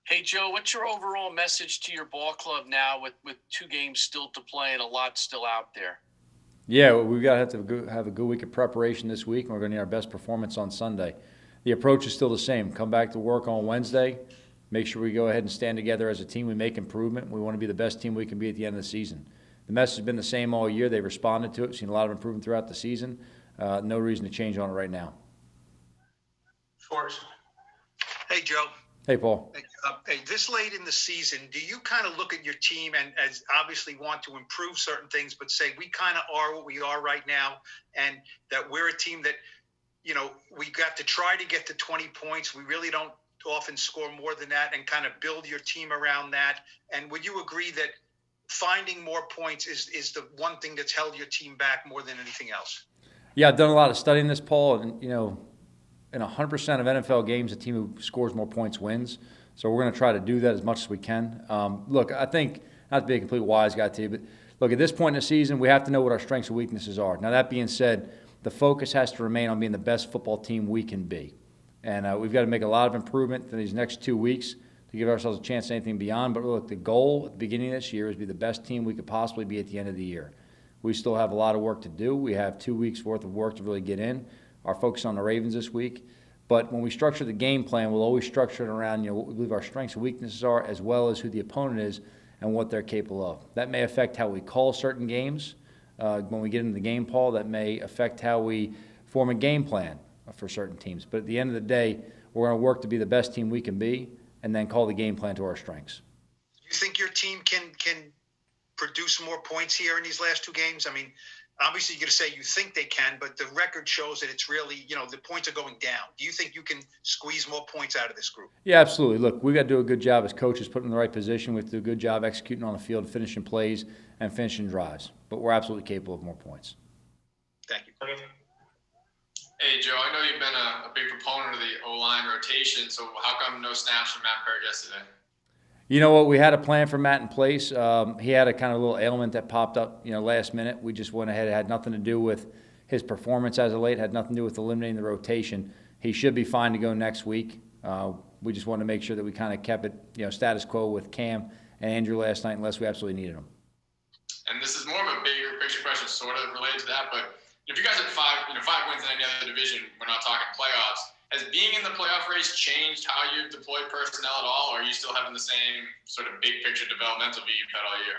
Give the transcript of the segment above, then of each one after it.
Hey, Joe, what's your overall message to your ball club now with two games still to play and a lot still out there? Yeah, we've got to have a good week of preparation this week, and we're going to need our best performance on Sunday. The approach is still the same. Come back to work on Wednesday. Make sure we go ahead and stand together as a team. We make improvement. We want to be the best team we can be at the end of the season. The message has been the same all year. They've responded to it. Seen a lot of improvement throughout the season. No reason to change on it right now. Schwartz. Hey, Joe. Hey, Paul. Hey, this late in the season, do you kind of look at your team and as obviously want to improve certain things, but say we kind of are what we are right now, and that we're a team that, we got to try to get to 20 points. We really don't often score more than that, and kind of build your team around that. And would you agree that finding more points is the one thing that's held your team back more than anything else? Yeah, I've done a lot of studying this, Paul, and in 100% of NFL games, the team who scores more points wins. So we're going to try to do that as much as we can. Look, I think, not to be a complete wise guy to you, but look, at this point in the season, we have to know what our strengths and weaknesses are. Now, that being said, the focus has to remain on being the best football team we can be. And we've got to make a lot of improvement in these next 2 weeks to give ourselves a chance at anything beyond. But look, the goal at the beginning of this year is to be the best team we could possibly be at the end of the year. We still have a lot of work to do. We have 2 weeks' worth of work to really get in. Our focus on the Ravens this week. But when we structure the game plan, we'll always structure it around what we believe our strengths and weaknesses are, as well as who the opponent is and what they're capable of. That may affect how we call certain games. When we get into the game, Paul, that may affect how we form a game plan for certain teams. But at the end of the day, we're going to work to be the best team we can be and then call the game plan to our strengths. You think your team can produce more points here in these last two games? I mean, obviously you're going to say you think they can, but the record shows that it's really, the points are going down. Do you think you can squeeze more points out of this group? Yeah, absolutely. Look, we've got to do a good job as coaches, putting them in the right position. We have to do a good job executing on the field, finishing plays, and finishing drives. But we're absolutely capable of more points. Thank you. Hey, Joe, I know you've been a big proponent of the O-line rotation, so how come no snaps from Matt Peart yesterday? You know what? We had a plan for Matt in place. He had a kind of little ailment that popped up, last minute. We just went ahead. It had nothing to do with his performance as of late. It had nothing to do with eliminating the rotation. He should be fine to go next week. We just wanted to make sure that we kind of kept it, status quo with Cam and Andrew last night, unless we absolutely needed them. And this is more of a bigger picture question, sort of related to that. But if you guys had five wins in any other division, we're not talking playoffs. Has being in the playoff race changed how you've deployed personnel at all, or are you still having the same sort of big picture developmental view you've had all year?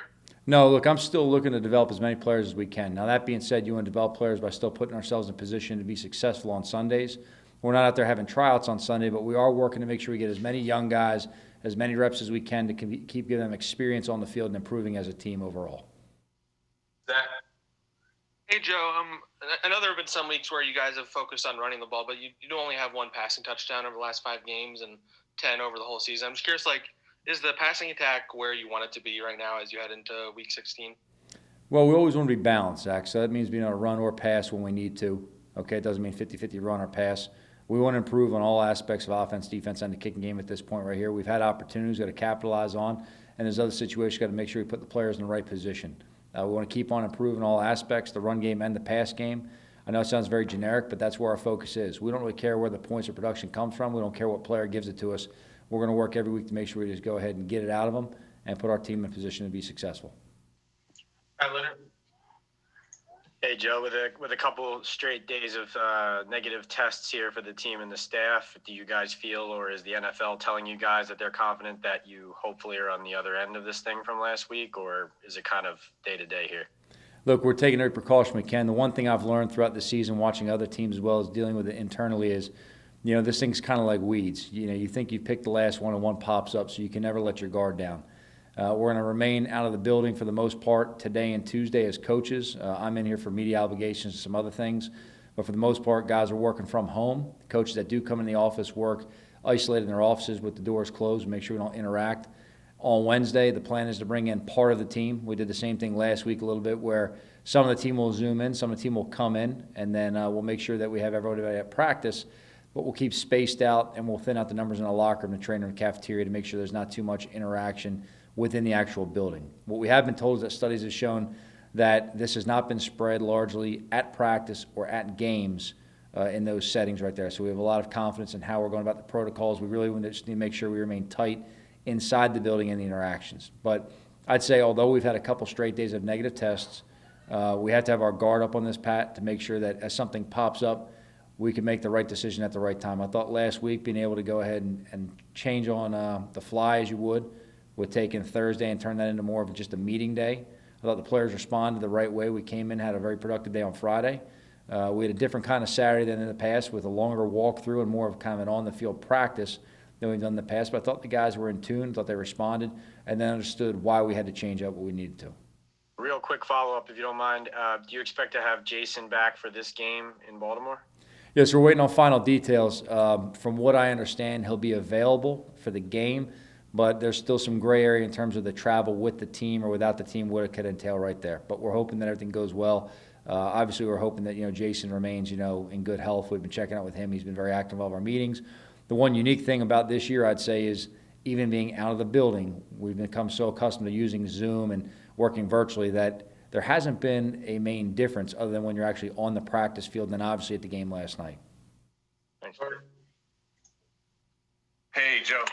No, look, I'm still looking to develop as many players as we can. Now, that being said, you want to develop players by still putting ourselves in position to be successful on Sundays. We're not out there having tryouts on Sunday, but we are working to make sure we get as many young guys, as many reps as we can to keep giving them experience on the field and improving as a team overall. That. Hey, Joe, I know there have been some weeks where you guys have focused on running the ball, but you do only have one passing touchdown over the last 5 games and 10 over the whole season. I'm just curious, is the passing attack where you want it to be right now as you head into Week 16? Well, we always want to be balanced, Zach. So that means being able to run or pass when we need to. Okay, it doesn't mean 50-50 run or pass. We want to improve on all aspects of offense, defense, and the kicking game at this point right here. We've had opportunities we've got to capitalize on, and there's other situations we've got to make sure we put the players in the right position. We want to keep on improving all aspects, the run game and the pass game. I know it sounds very generic, but that's where our focus is. We don't really care where the points of production comes from. We don't care what player gives it to us. We're going to work every week to make sure we just go ahead and get it out of them and put our team in position to be successful. All right, Leonard. Hey, Joe, with a couple straight days of negative tests here for the team and the staff, do you guys feel, or is the NFL telling you guys that they're confident that you hopefully are on the other end of this thing from last week, or is it kind of day-to-day here? Look, we're taking every precaution we can. The one thing I've learned throughout the season, watching other teams as well as dealing with it internally, is, this thing's kind of like weeds. You think you picked the last one and one pops up, so you can never let your guard down. We're going to remain out of the building for the most part today and Tuesday as coaches. I'm in here for media obligations and some other things. But for the most part, guys are working from home. The coaches that do come in the office work isolated in their offices with the doors closed and make sure we don't interact. On Wednesday, the plan is to bring in part of the team. We did the same thing last week a little bit where some of the team will Zoom in, some of the team will come in, and then we'll make sure that we have everybody at practice. But we'll keep spaced out, and we'll thin out the numbers in the locker room, the trainer, and the cafeteria to make sure there's not too much interaction within the actual building. What we have been told is that studies have shown that this has not been spread largely at practice or at games in those settings right there. So we have a lot of confidence in how we're going about the protocols. We really just need to make sure we remain tight inside the building and the interactions. But I'd say although we've had a couple straight days of negative tests, we have to have our guard up on this, Pat, to make sure that as something pops up, we can make the right decision at the right time. I thought last week being able to go ahead and change on the fly as you would with taking Thursday and turn that into more of just a meeting day. I thought the players responded the right way. We came in, had a very productive day on Friday. We had a different kind of Saturday than in the past with a longer walkthrough and more of kind of an on-the-field practice than we've done in the past. But I thought the guys were in tune, thought they responded, and then understood why we had to change up what we needed to. Real quick follow-up, if you don't mind. Do you expect to have Jason back for this game in Baltimore? Yes, we're waiting on final details. From what I understand, he'll be available for the game, but there's still some gray area in terms of the travel with the team or without the team, what it could entail right there. But we're hoping that everything goes well. Obviously, we're hoping that Jason remains in good health. We've been checking out with him. He's been very active in all of our meetings. The one unique thing about this year, I'd say, is even being out of the building, we've become so accustomed to using Zoom and working virtually that there hasn't been a main difference other than when you're actually on the practice field and then obviously at the game last night. Thanks. Hey, Joe.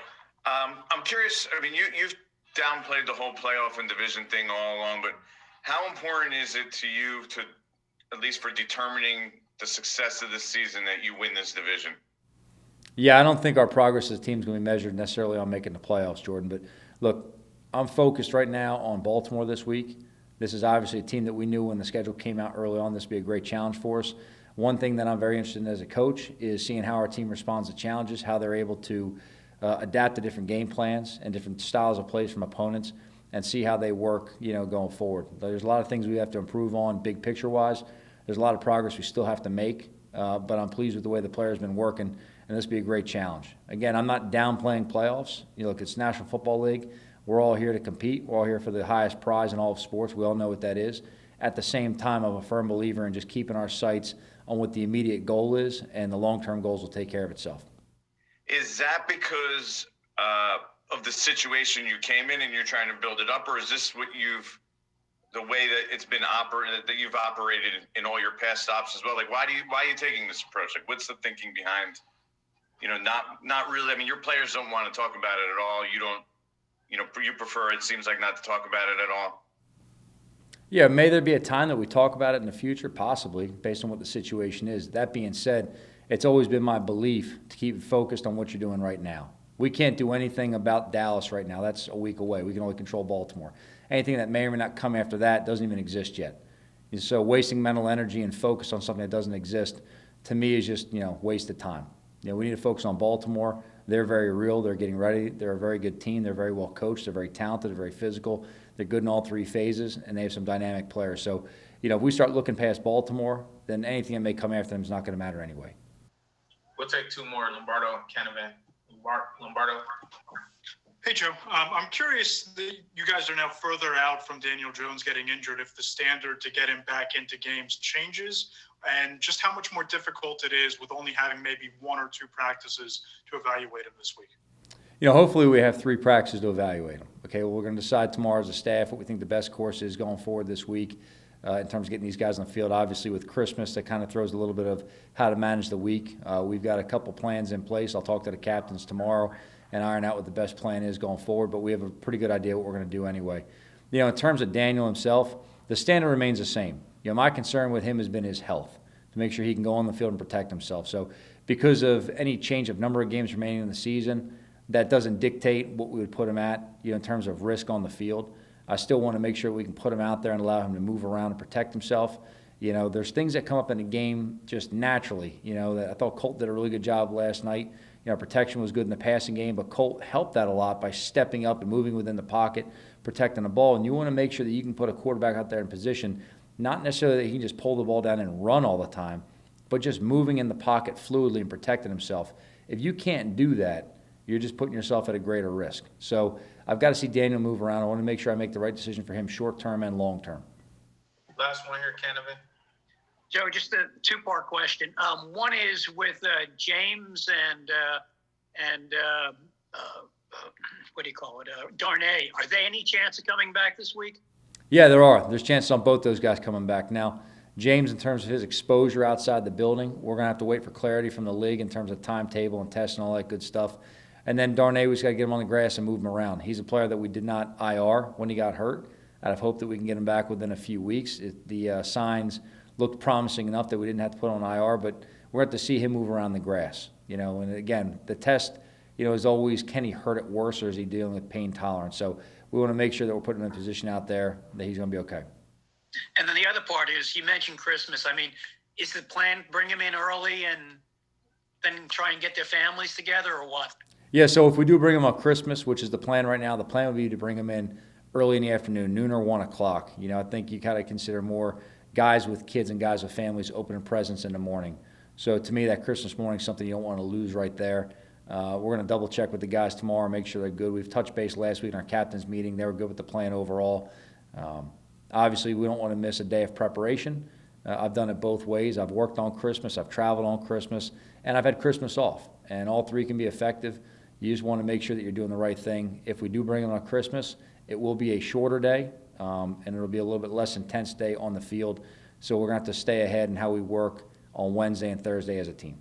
I'm curious. I mean, you've downplayed the whole playoff and division thing all along, but how important is it to you to, at least for determining the success of this season, that you win this division? Yeah, I don't think our progress as a team is going to be measured necessarily on making the playoffs, Jordan. But look, I'm focused right now on Baltimore this week. This is obviously a team that we knew when the schedule came out early on this would be a great challenge for us. One thing that I'm very interested in as a coach is seeing how our team responds to challenges, how they're able to adapt to different game plans and different styles of plays from opponents, and see how they work, going forward. There's a lot of things we have to improve on big picture-wise. There's a lot of progress we still have to make, but I'm pleased with the way the players have been working, and this will be a great challenge. Again, I'm not downplaying playoffs. Look, it's National Football League. We're all here to compete. We're all here for the highest prize in all of sports. We all know what that is. At the same time, I'm a firm believer in just keeping our sights on what the immediate goal is, and the long-term goals will take care of itself. Is that because of the situation you came in and you're trying to build it up, or is this the way that it's been operated, that you've operated in all your past stops as well? Like, why are you taking this approach? Like, what's the thinking behind, not really? I mean, your players don't want to talk about it at all. You don't. You prefer, it seems like, not to talk about it at all. Yeah, may there be a time that we talk about it in the future? Possibly, based on what the situation is. That being said, it's always been my belief to keep focused on what you're doing right now. We can't do anything about Dallas right now. That's a week away. We can only control Baltimore. Anything that may or may not come after that doesn't even exist yet. And so wasting mental energy and focus on something that doesn't exist, to me, is just, wasted time. We need to focus on Baltimore. They're very real. They're getting ready. They're a very good team. They're very well coached. They're very talented. They're very physical. They're good in all three phases, and they have some dynamic players. So, if we start looking past Baltimore, then anything that may come after them is not going to matter anyway. We'll take two more. Lombardo, Canavan. Lombardo. Hey, Joe. I'm curious that you guys are now further out from Daniel Jones getting injured. If the standard to get him back into games changes, and just how much more difficult it is with only having maybe one or two practices to evaluate him this week. Hopefully we have 3 practices to evaluate him. Okay, well, we're going to decide tomorrow as a staff what we think the best course is going forward this week in terms of getting these guys on the field. Obviously, with Christmas, that kind of throws a little bit of how to manage the week. We've got a couple plans in place. I'll talk to the captains tomorrow and iron out what the best plan is going forward, but we have a pretty good idea what we're going to do anyway. In terms of Daniel himself, the standard remains the same. My concern with him has been his health, to make sure he can go on the field and protect himself. So because of any change of number of games remaining in the season, that doesn't dictate what we would put him at, in terms of risk on the field. I still want to make sure we can put him out there and allow him to move around and protect himself. There's things that come up in the game just naturally. That I thought Colt did a really good job last night. Protection was good in the passing game, but Colt helped that a lot by stepping up and moving within the pocket, protecting the ball. And you want to make sure that you can put a quarterback out there in position, not necessarily that he can just pull the ball down and run all the time, but just moving in the pocket fluidly and protecting himself. If you can't do that, you're just putting yourself at a greater risk. So I've got to see Daniel move around. I want to make sure I make the right decision for him short-term and long-term. Last one here, Canavan. Joe, just a two-part question. One is with James and what do you call it? Darnay. Are they any chance of coming back this week? Yeah, there are. There's chances on both those guys coming back. Now, James, in terms of his exposure outside the building, we're going to have to wait for clarity from the league in terms of timetable and tests and all that good stuff. And then Darnay, we just got to get him on the grass and move him around. He's a player that we did not IR when he got hurt. Out of hope that we can get him back within a few weeks. The signs looked promising enough that we didn't have to put on IR, but we're going to see him move around the grass. And again, the test, is always, can he hurt it worse or is he dealing with pain tolerance? So we want to make sure that we're putting him in a position out there that he's going to be okay. And then the other part is, you mentioned Christmas. I mean, is the plan bring them in early and then try and get their families together, or what? Yeah, so if we do bring them on Christmas, which is the plan right now, the plan would be to bring them in early in the afternoon, noon or 1 o'clock. I think you kind of consider more guys with kids and guys with families opening presents in the morning. So to me, that Christmas morning is something you don't want to lose right there. We're going to double check with the guys tomorrow, make sure they're good. We've touched base last week in our captain's meeting. They were good with the plan overall. Obviously, we don't want to miss a day of preparation. I've done it both ways. I've worked on Christmas, I've traveled on Christmas, and I've had Christmas off. And all three can be effective. You just want to make sure that you're doing the right thing. If we do bring them on Christmas, it will be a shorter day, and it'll be a little bit less intense day on the field. So we're going to have to stay ahead in how we work on Wednesday and Thursday as a team.